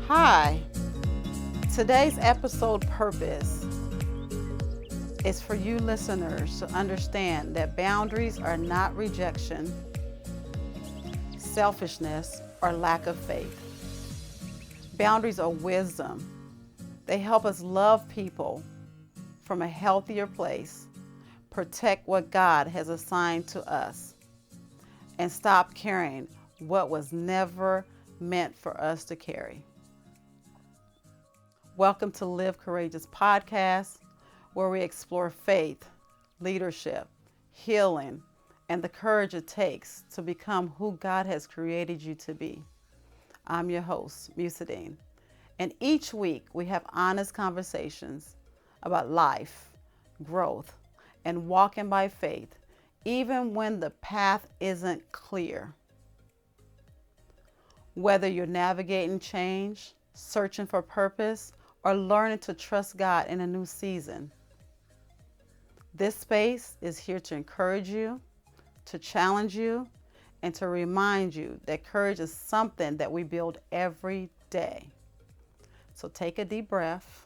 Hi, today's episode purpose is for you listeners to understand that boundaries are not rejection, selfishness, or lack of faith. Boundaries are wisdom. They help us love people from a healthier place, protect what God has assigned to us, and stop carrying what was never meant for us to carry. Welcome to Live Courageous Podcast, where we explore faith, leadership, healing, and the courage it takes to become who God has created you to be. I'm your host, Musudeen, and each week we have honest conversations about life, growth, and walking by faith, even when the path isn't clear. Whether you're navigating change, searching for purpose, or learning to trust God in a new season, this space is here to encourage you, to challenge you, and to remind you that courage is something that we build every day. So take a deep breath,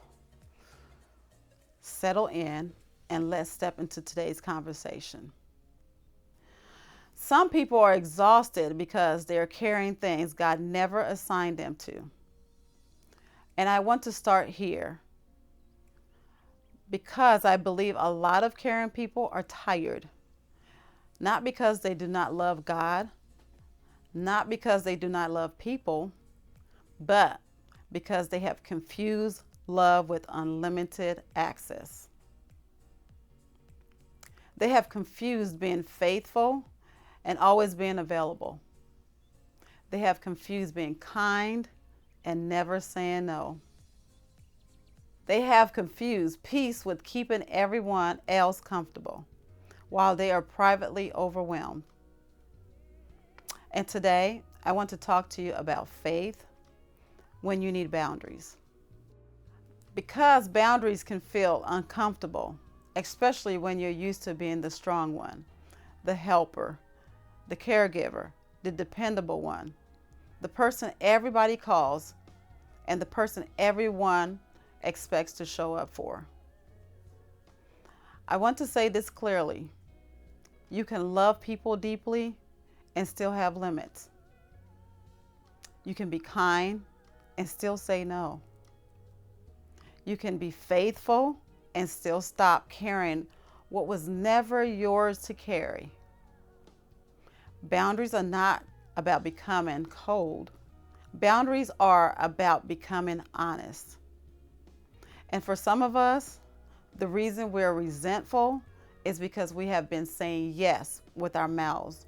settle in, and let's step into today's conversation. Some people are exhausted because they're carrying things God never assigned them to. And I want to start here because I believe a lot of caring people are tired, not because they do not love God, not because they do not love people, but because they have confused love with unlimited access. They have confused being faithful and always being available. They have confused being kind and never saying no. They have confused peace with keeping everyone else comfortable while they are privately overwhelmed. And today, I want to talk to you about faith when you need boundaries. Because boundaries can feel uncomfortable, especially when you're used to being the strong one, the helper, the caregiver, the dependable one, the person everybody calls, and the person everyone expects to show up for. I want to say this clearly. You can love people deeply and still have limits. You can be kind and still say no. You can be faithful and still stop carrying what was never yours to carry. Boundaries are not about becoming cold. Boundaries are about becoming honest. And for some of us, the reason we're resentful is because we have been saying yes with our mouths,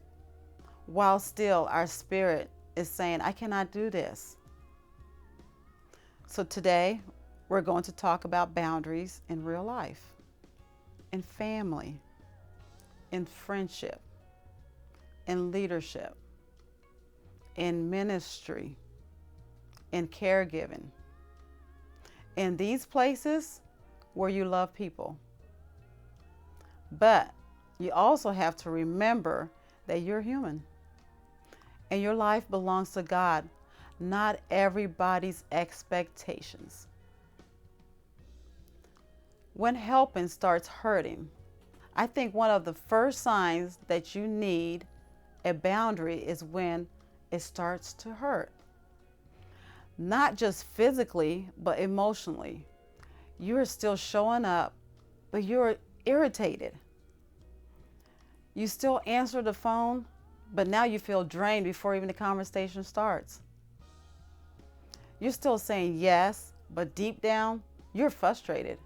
while still our spirit is saying, I cannot do this. So today, we're going to talk about boundaries in real life, in family, in friendship, in leadership, in ministry, in caregiving, in these places where you love people. But you also have to remember that you're human and your life belongs to God, not everybody's expectations. When helping starts hurting, I think one of the first signs that you need a boundary is when it starts to hurt. Not just physically, but emotionally. You're still showing up, but you're irritated. You still answer the phone, but now you feel drained before even the conversation starts. You're still saying yes, but deep down, you're frustrated.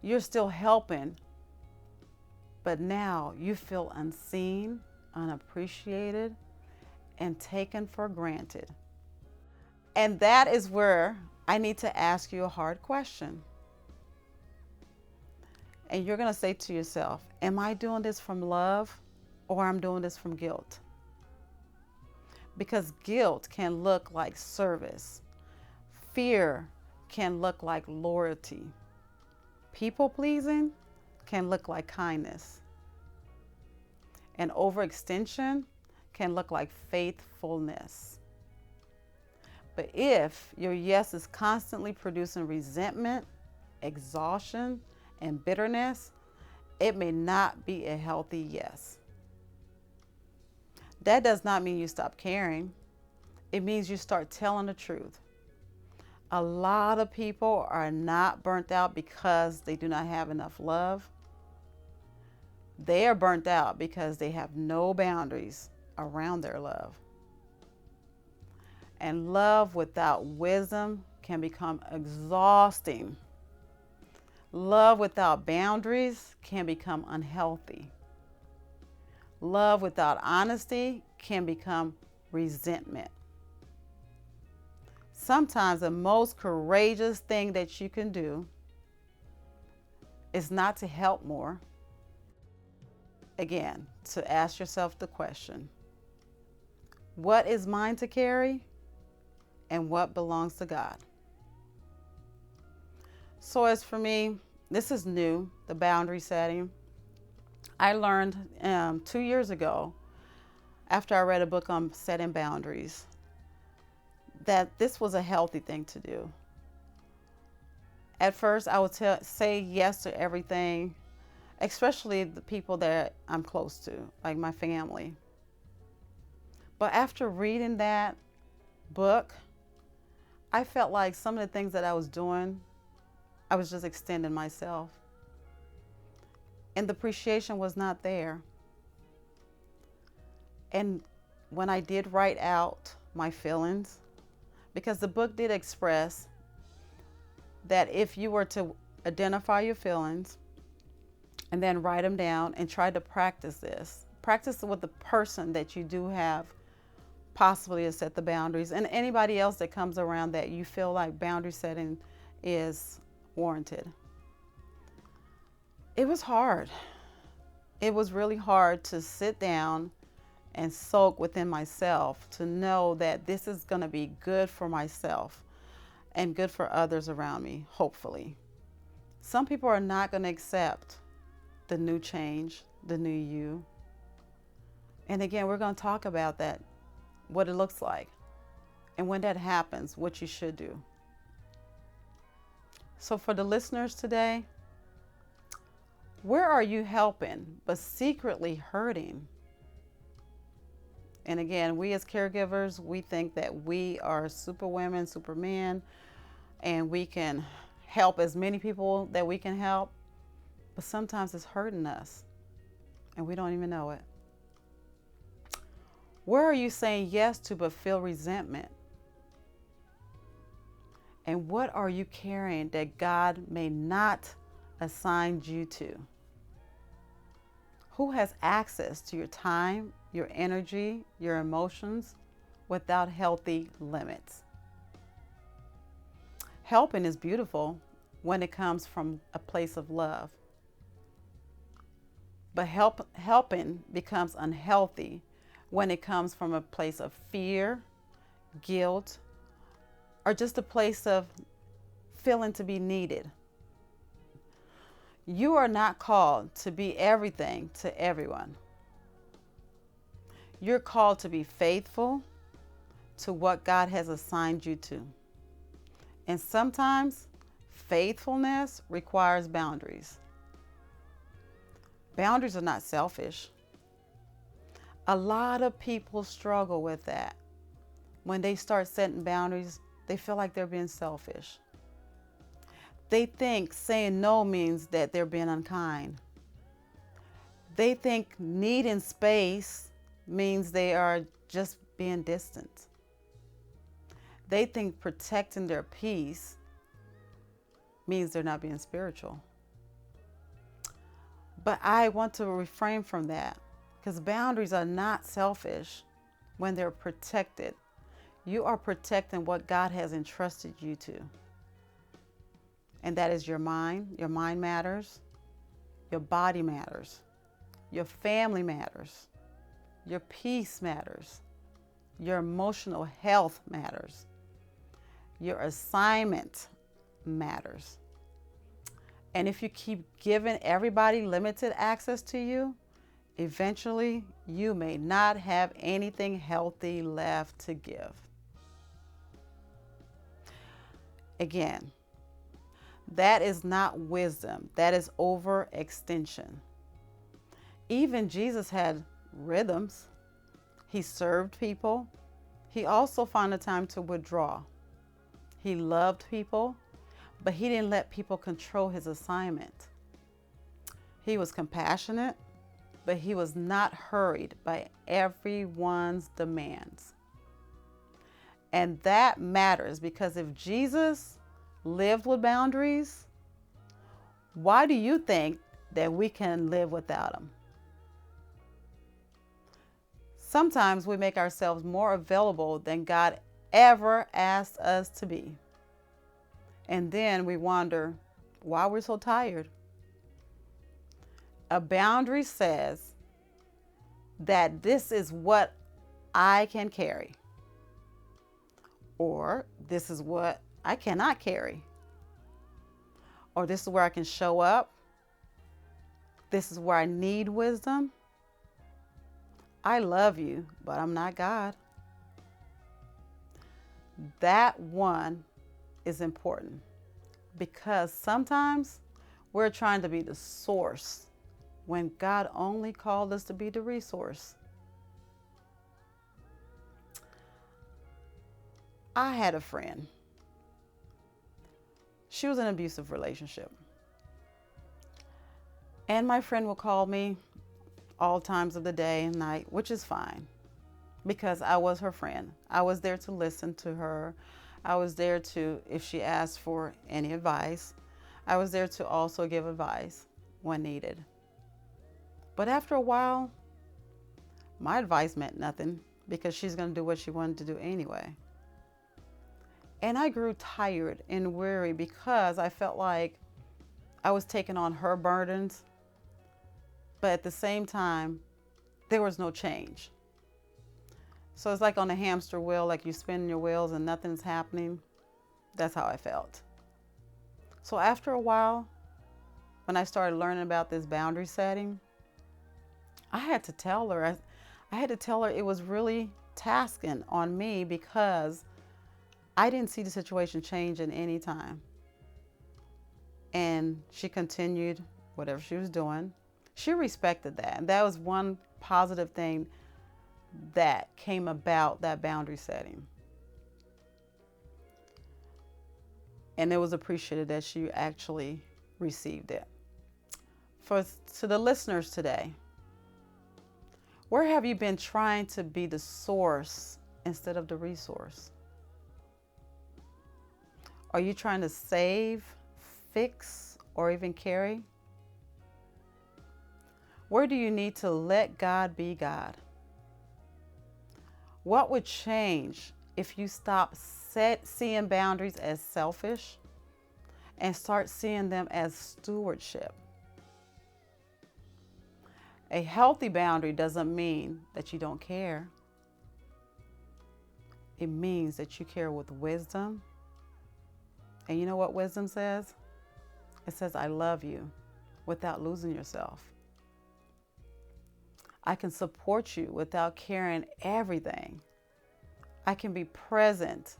You're still helping, but now you feel unseen, unappreciated, and taken for granted. And that is where I need to ask you a hard question. And you're going to say to yourself, am I doing this from love or I'm doing this from guilt? Because guilt can look like service. Fear can look like loyalty. People pleasing can look like kindness. And overextension can look like faithfulness. But if your yes is constantly producing resentment, exhaustion, and bitterness, it may not be a healthy yes. That does not mean you stop caring. It means you start telling the truth. A lot of people are not burnt out because they do not have enough love. They are burnt out because they have no boundaries around their love. And love without wisdom can become exhausting. Love without boundaries can become unhealthy. Love without honesty can become resentment. Sometimes the most courageous thing that you can do is not to help more. Again, to ask yourself the question, what is mine to carry and what belongs to God? So as for me, this is new, the boundary setting. I learned 2 years ago, after I read a book on setting boundaries, that this was a healthy thing to do. At first, I would say yes to everything, especially the people that I'm close to, like my family. But after reading that book, I felt like some of the things that I was doing, I was just extending myself. And the appreciation was not there. And when I did write out my feelings, because the book did express that if you were to identify your feelings and then write them down and try to practice it with the person that you do have possibly to set the boundaries, and anybody else that comes around that you feel like boundary setting is warranted. It was hard. It was really hard to sit down and soak within myself to know that this is going to be good for myself and good for others around me, hopefully. Some people are not going to accept the new change, the new you. And again, we're going to talk about that, what it looks like, and when that happens, what you should do. So for the listeners today, where are you helping but secretly hurting? And again, we as caregivers, we think that we are superwomen, supermen, and we can help as many people that we can help, but sometimes it's hurting us and we don't even know it. Where are you saying yes to but feel resentment? And what are you carrying that God may not assign you to? Who has access to your time, your energy, your emotions without healthy limits? Helping is beautiful when it comes from a place of love. But helping becomes unhealthy when it comes from a place of fear, guilt, or just a place of feeling to be needed. You are not called to be everything to everyone. You're called to be faithful to what God has assigned you to. And sometimes faithfulness requires boundaries. Boundaries are not selfish. A lot of people struggle with that. When they start setting boundaries, they feel like they're being selfish. They think saying no means that they're being unkind. They think needing space means they are just being distant. They think protecting their peace means they're not being spiritual. But I want to refrain from that, because boundaries are not selfish when they're protected. You are protecting what God has entrusted you to. And that is your mind. Your mind matters. Your body matters. Your family matters. Your peace matters. Your emotional health matters. Your assignment matters. And if you keep giving everybody limited access to you, eventually you may not have anything healthy left to give. Again, that is not wisdom. That is overextension. Even Jesus had rhythms. He served people. He also found the time to withdraw. He loved people, but he didn't let people control his assignment. He was compassionate, but he was not hurried by everyone's demands. And that matters, because if Jesus lived with boundaries, why do you think that we can live without them? Sometimes we make ourselves more available than God ever asked us to be. And then we wonder why we're so tired. A boundary says that this is what I can carry, or this is what I cannot carry, or this is where I can show up. This is where I need wisdom. I love you, but I'm not God. That one is important, because sometimes we're trying to be the source when God only called us to be the resource. I had a friend. She was in an abusive relationship. And my friend would call me all times of the day and night, which is fine, because I was her friend. I was there to listen to her. I was there to, if she asked for any advice, I was there to also give advice when needed. But after a while, my advice meant nothing, because she's going to do what she wanted to do anyway. And I grew tired and weary, because I felt like I was taking on her burdens, but at the same time, there was no change. So it's like on a hamster wheel, like you spin your wheels and nothing's happening. That's how I felt. So after a while, when I started learning about this boundary setting, I had to tell her. I had to tell her it was really tasking on me, because I didn't see the situation change in any time. And she continued whatever she was doing. She respected that. And that was one positive thing that came about that boundary setting. And it was appreciated that she actually received it. To the listeners today, where have you been trying to be the source instead of the resource? Are you trying to save, fix, or even carry? Where do you need to let God be God? What would change if you stop seeing boundaries as selfish and start seeing them as stewardship? A healthy boundary doesn't mean that you don't care. It means that you care with wisdom. And you know what wisdom says? It says, I love you, without losing yourself. I can support you without carrying everything. I can be present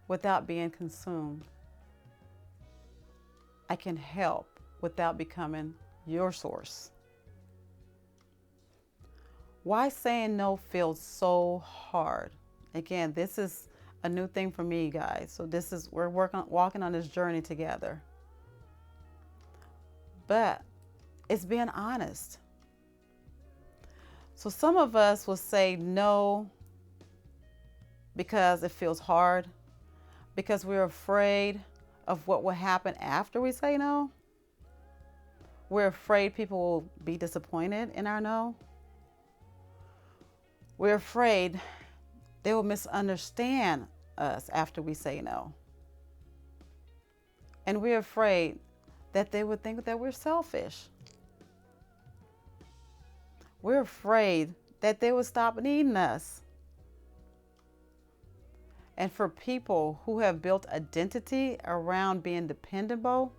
without being consumed. I can help without becoming your source. Why saying no feels so hard? Again, this is a new thing for me, guys. So we're walking on this journey together. But it's being honest. So some of us will say no because it feels hard, because we're afraid of what will happen after we say no. We're afraid people will be disappointed in our no. We're afraid they will misunderstand us after we say no. And we're afraid that they would think that we're selfish. We're afraid that they would stop needing us. And for people who have built identity around being dependable,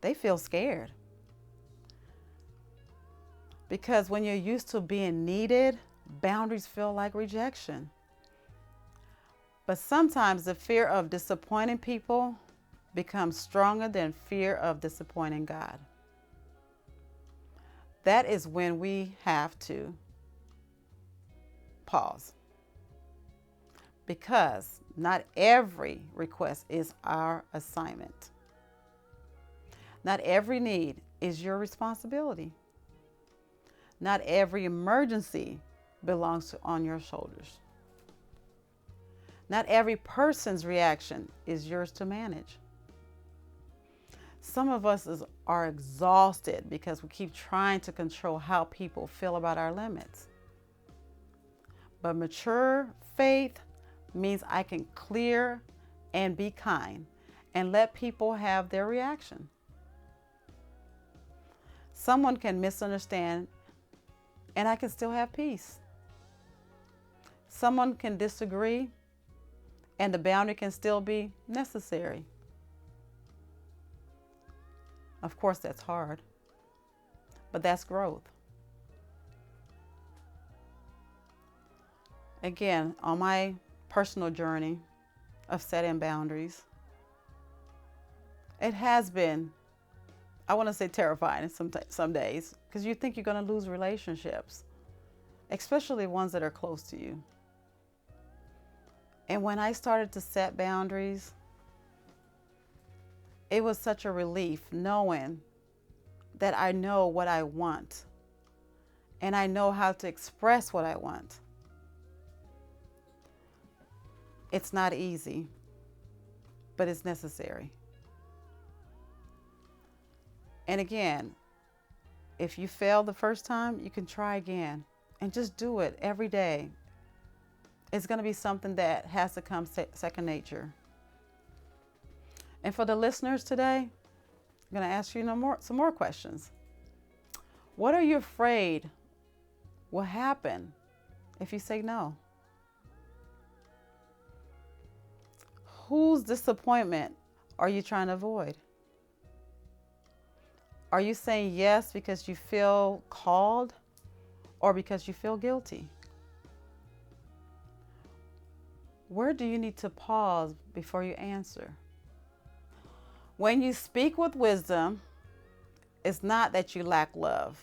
they feel scared. Because when you're used to being needed, boundaries feel like rejection. But sometimes the fear of disappointing people becomes stronger than fear of disappointing God. That is when we have to pause. Because not every request is our assignment. Not every need is your responsibility. Not every emergency belongs on your shoulders. Not every person's reaction is yours to manage. Some of us are exhausted because we keep trying to control how people feel about our limits. But mature faith means I can clear and be kind and let people have their reaction. Someone can misunderstand and I can still have peace. Someone can disagree and the boundary can still be necessary. Of course, that's hard, but that's growth. Again, on my personal journey of setting boundaries, it has been, I want to say, terrifying some days, because you think you're going to lose relationships, especially ones that are close to you. And when I started to set boundaries, it was such a relief knowing that I know what I want and I know how to express what I want. It's not easy, but it's necessary. And again, if you fail the first time, you can try again and just do it every day. It's going to be something that has to come second nature. And for the listeners today, I'm going to ask you some more questions. What are you afraid will happen if you say no? Whose disappointment are you trying to avoid? Are you saying yes because you feel called or because you feel guilty? Where do you need to pause before you answer? When you speak with wisdom, it's not that you lack love.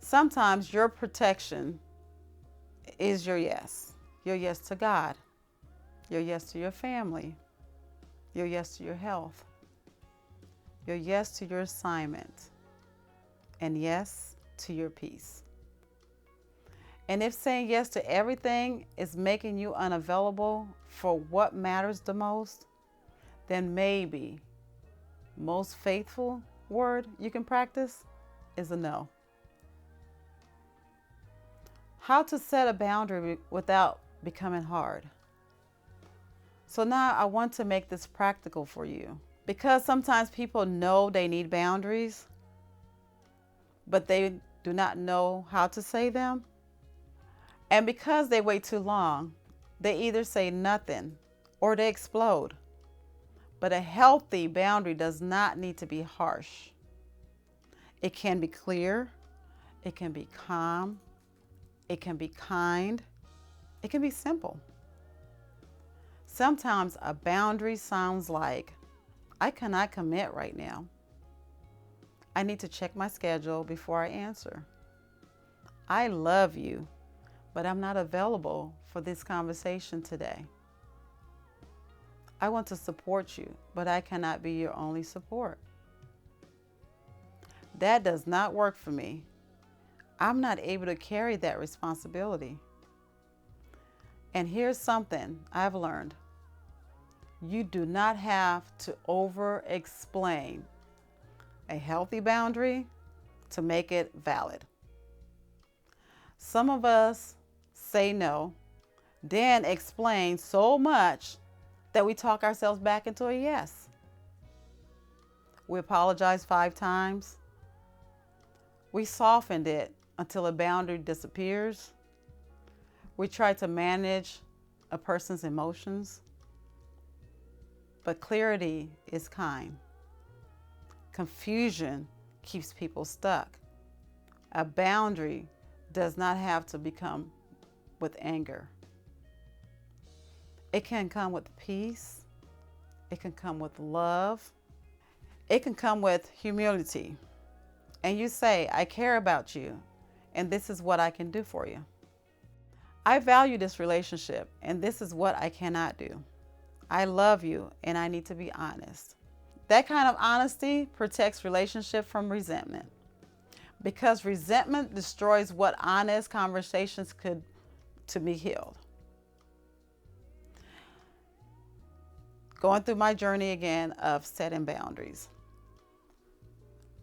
Sometimes your protection is your yes to God, your yes to your family, your yes to your health, your yes to your assignment, and yes to your peace. And if saying yes to everything is making you unavailable for what matters the most, then maybe most faithful word you can practice is a no. How to set a boundary without becoming hard. So now I want to make this practical for you, because sometimes people know they need boundaries, but they do not know how to say them. And because they wait too long, they either say nothing or they explode. But a healthy boundary does not need to be harsh. It can be clear, it can be calm, it can be kind, it can be simple. Sometimes a boundary sounds like, I cannot commit right now. I need to check my schedule before I answer. I love you, but I'm not available for this conversation today. I want to support you, but I cannot be your only support. That does not work for me. I'm not able to carry that responsibility. And here's something I've learned. You do not have to over-explain a healthy boundary to make it valid. Some of us say no, then explain so much that we talk ourselves back into a yes. We apologize 5 times. We softened it until a boundary disappears. We try to manage a person's emotions. But clarity is kind. Confusion keeps people stuck. A boundary does not have to become with anger. It can come with peace It can come with love. It can come with humility. And you say, I care about you, and this is what I can do for you. I value this relationship, and this is what I cannot do. I love you, and I need to be honest. That kind of honesty protects relationship from resentment, because resentment destroys what honest conversations could to be healed. Going through my journey again of setting boundaries.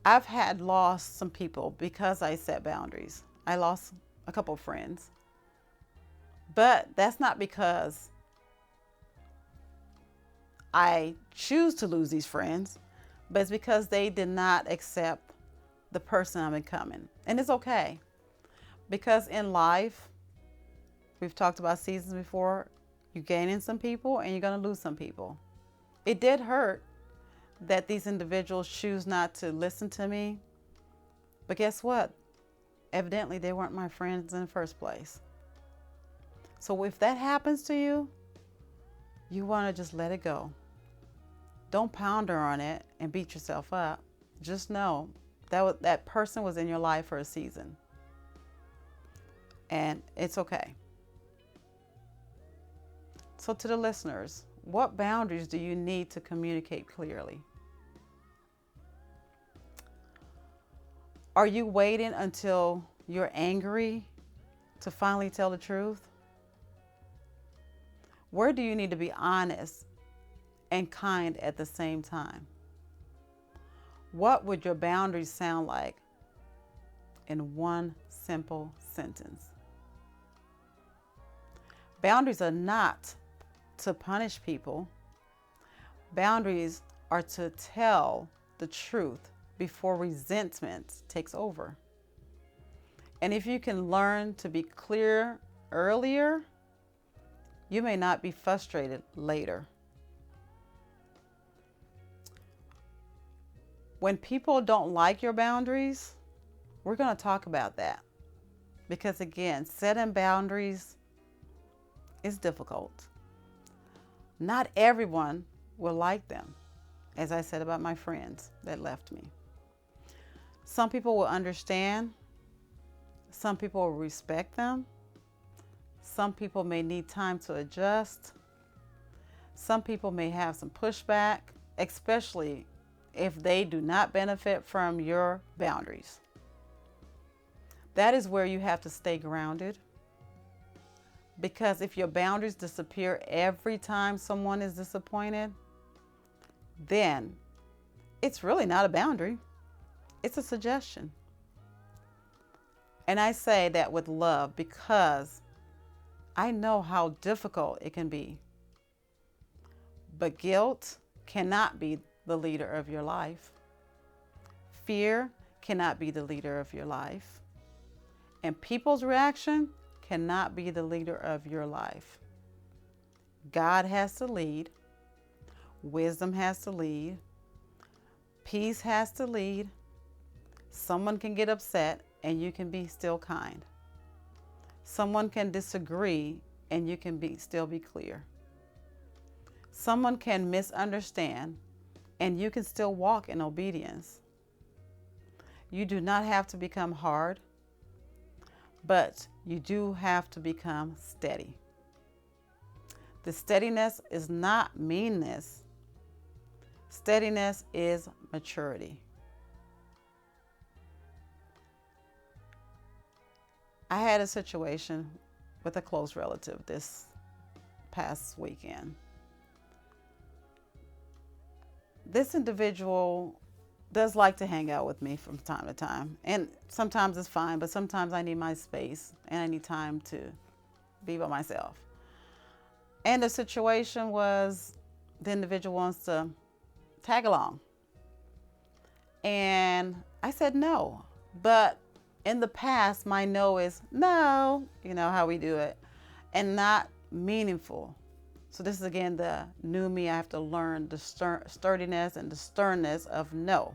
I've had lost some people because I set boundaries. I lost a couple of friends. But that's not because I choose to lose these friends, but it's because they did not accept the person I'm becoming. And it's okay. Because in life, we've talked about seasons before, you're gaining some people and you're going to lose some people. It did hurt that these individuals choose not to listen to me. But guess what? Evidently, they weren't my friends in the first place. So if that happens to you, you want to just let it go. Don't ponder on it and beat yourself up. Just know that that person was in your life for a season. And it's okay. So to the listeners, what boundaries do you need to communicate clearly? Are you waiting until you're angry to finally tell the truth? Where do you need to be honest and kind at the same time? What would your boundaries sound like in one simple sentence? Boundaries are not to punish people. Boundaries are to tell the truth before resentment takes over. And if you can learn to be clear earlier, you may not be frustrated later. When people don't like your boundaries, we're going to talk about that. Because again, setting boundaries is difficult. Not everyone will like them, as I said about my friends that left me. Some people will understand. Some people will respect them. Some people may need time to adjust. Some people may have some pushback, especially if they do not benefit from your boundaries. That is where you have to stay grounded. Because if your boundaries disappear every time someone is disappointed, then it's really not a boundary. It's a suggestion. And I say that with love because I know how difficult it can be. But guilt cannot be the leader of your life. Fear cannot be the leader of your life. And people's reaction cannot be the leader of your life. God has to lead. Wisdom has to lead. Peace has to lead. Someone can get upset and you can be still kind. Someone can disagree and you can still be clear. Someone can misunderstand and you can still walk in obedience. You do not have to become hard, but you do have to become steady. The steadiness is not meanness. Steadiness is maturity. I had a situation with a close relative this past weekend. This individual does like to hang out with me from time to time. And sometimes it's fine, but sometimes I need my space and I need time to be by myself. And the situation was the individual wants to tag along. And I said no. But in the past, my no is no, you know how we do it, and not meaningful. So this is again the new me. I have to learn the sturdiness and the sternness of no.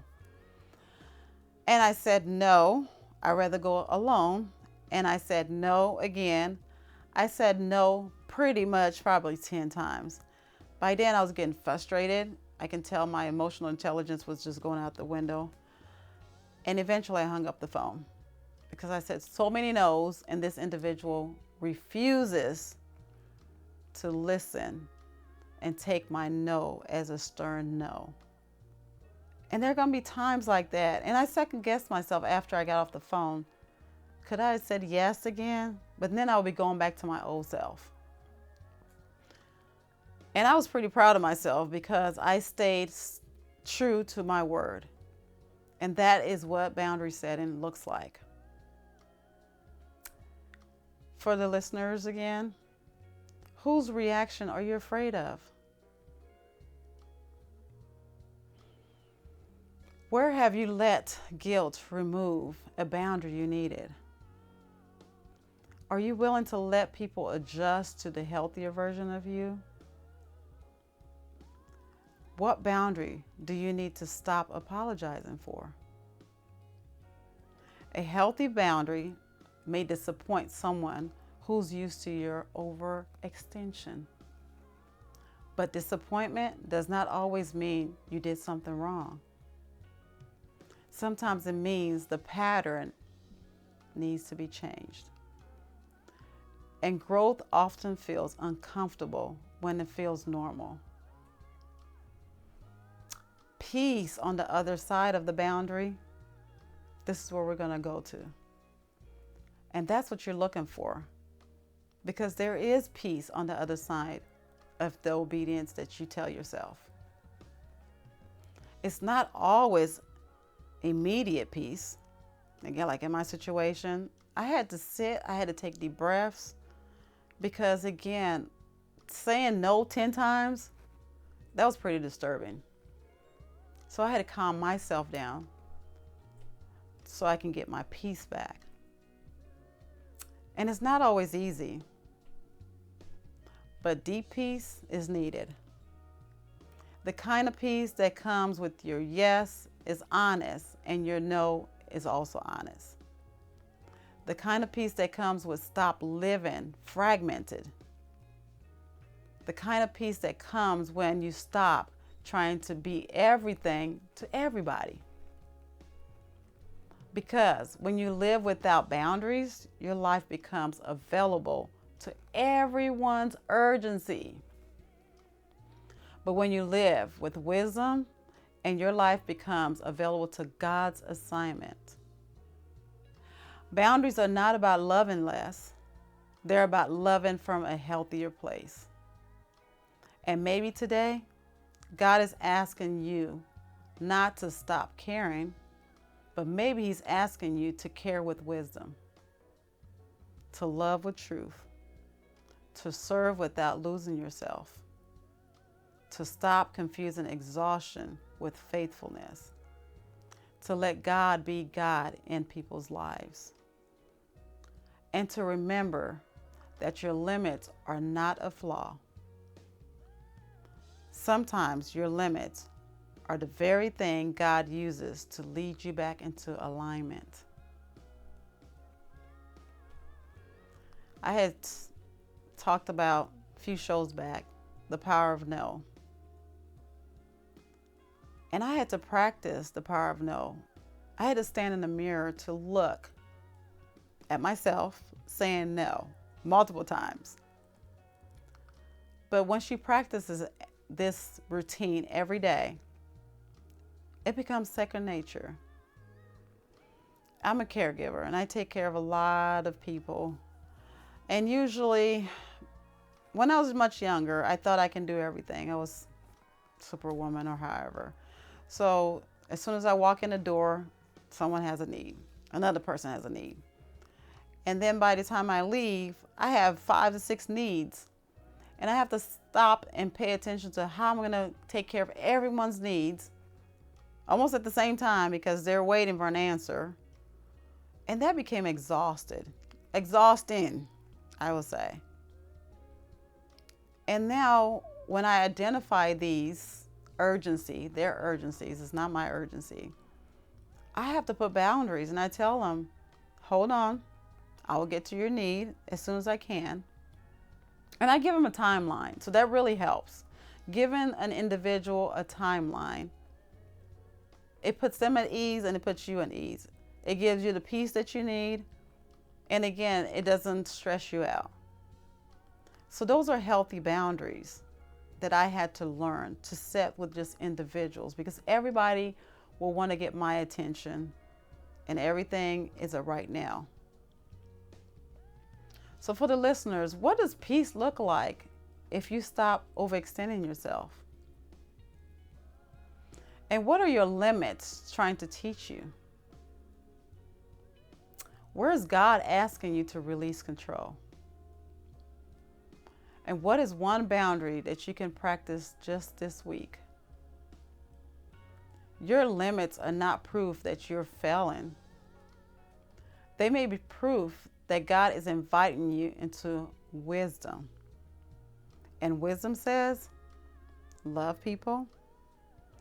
And I said no, I'd rather go alone. And I said no again. I said no pretty much probably 10 times. By then I was getting frustrated. I can tell my emotional intelligence was just going out the window. And eventually I hung up the phone because I said so many no's, and this individual refuses to listen and take my no as a stern no. And there are going to be times like that. And I second guessed myself after I got off the phone. Could I have said yes again? But then I would be going back to my old self. And I was pretty proud of myself because I stayed true to my word. And that is what boundary setting looks like. For the listeners again, whose reaction are you afraid of? Where have you let guilt remove a boundary you needed? Are you willing to let people adjust to the healthier version of you? What boundary do you need to stop apologizing for? A healthy boundary may disappoint someone who's used to your overextension. But disappointment does not always mean you did something wrong. Sometimes it means the pattern needs to be changed. And growth often feels uncomfortable when it feels normal. Peace on the other side of the boundary, this is where we're going to go to. And that's what you're looking for. Because there is peace on the other side of the obedience that you tell yourself. It's not always immediate peace. Again, like in my situation, I had to sit, I had to take deep breaths. Because again, saying no 10 times, that was pretty disturbing. So I had to calm myself down so I can get my peace back. And it's not always easy, but deep peace is needed. The kind of peace that comes with your yes is honest and your no is also honest. The kind of peace that comes with stop living fragmented. The kind of peace that comes when you stop trying to be everything to everybody. Because when you live without boundaries, your life becomes available to everyone's urgency. But when you live with wisdom, and your life becomes available to God's assignment. Boundaries are not about loving less. They're about loving from a healthier place. And maybe today, God is asking you not to stop caring, but maybe He's asking you to care with wisdom, to love with truth, to serve without losing yourself, to stop confusing exhaustion with faithfulness, to let God be God in people's lives, and to remember that your limits are not a flaw. Sometimes your limits are the very thing God uses to lead you back into alignment. I had talked about a few shows back, the power of no. And I had to practice the power of no. I had to stand in the mirror to look at myself saying no multiple times. But when she practices this routine every day, it becomes second nature. I'm a caregiver and I take care of a lot of people. And usually, when I was much younger, I thought I can do everything. I was superwoman or however. So as soon as I walk in the door, someone has a need. Another person has a need. And then by the time I leave, I have 5 to 6 needs. And I have to stop and pay attention to how I'm going to take care of everyone's needs almost at the same time because they're waiting for an answer. And that became exhausting, I would say. And now when I identify these their urgencies, it's not my urgency, I have to put boundaries and I tell them, hold on, I will get to your need as soon as I can. And I give them a timeline. So that really helps. Giving an individual a timeline, it puts them at ease and it puts you at ease. It gives you the peace that you need. And again, it doesn't stress you out. So those are healthy boundaries that I had to learn to set with just individuals, because everybody will want to get my attention and everything is a right now. So for the listeners, what does peace look like if you stop overextending yourself? And what are your limits trying to teach you? Where is God asking you to release control? And what is one boundary that you can practice just this week? Your limits are not proof that you're failing. They may be proof that God is inviting you into wisdom. And wisdom says, love people,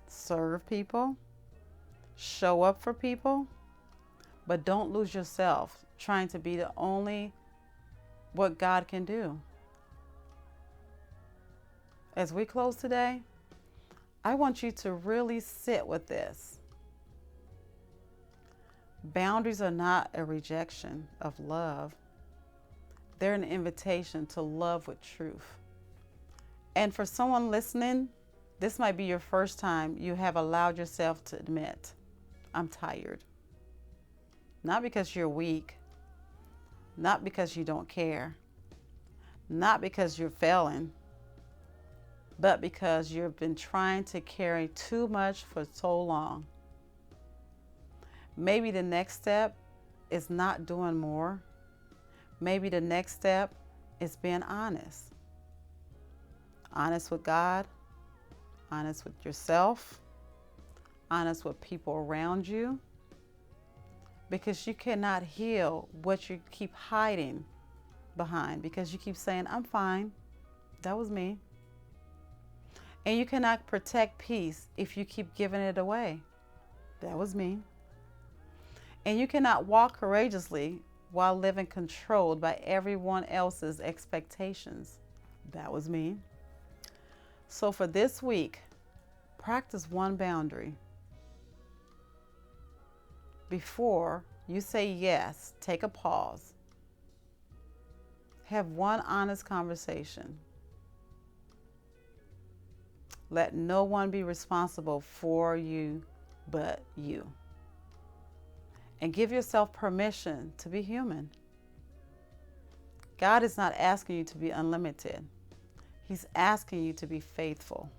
serve people, show up for people, but don't lose yourself trying to be the only what God can do. As we close today, I want you to really sit with this. Boundaries are not a rejection of love. They're an invitation to love with truth. And for someone listening, this might be your first time you have allowed yourself to admit, I'm tired. Not because you're weak, not because you don't care, not because you're failing, but because you've been trying to carry too much for so long. Maybe the next step is not doing more. Maybe the next step is being honest. Honest with God, honest with yourself, honest with people around you. Because you cannot heal what you keep hiding behind, because you keep saying, I'm fine. That was me. And you cannot protect peace if you keep giving it away. That was me. And you cannot walk courageously while living controlled by everyone else's expectations. That was me. So for this week, practice one boundary. Before you say yes, take a pause. Have one honest conversation. Let no one be responsible for you but you. And give yourself permission to be human. God is not asking you to be unlimited. He's asking you to be faithful.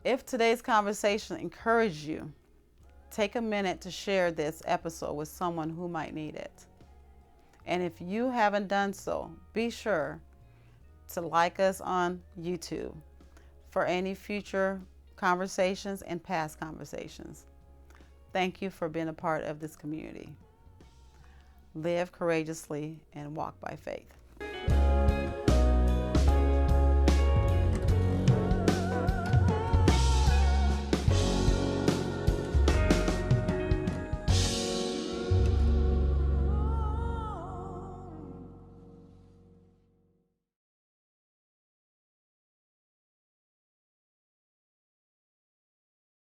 If today's conversation encouraged you, take a minute to share this episode with someone who might need it. And if you haven't done so, be sure to like us on YouTube for any future conversations and past conversations. Thank you for being a part of this community. Live courageously and walk by faith.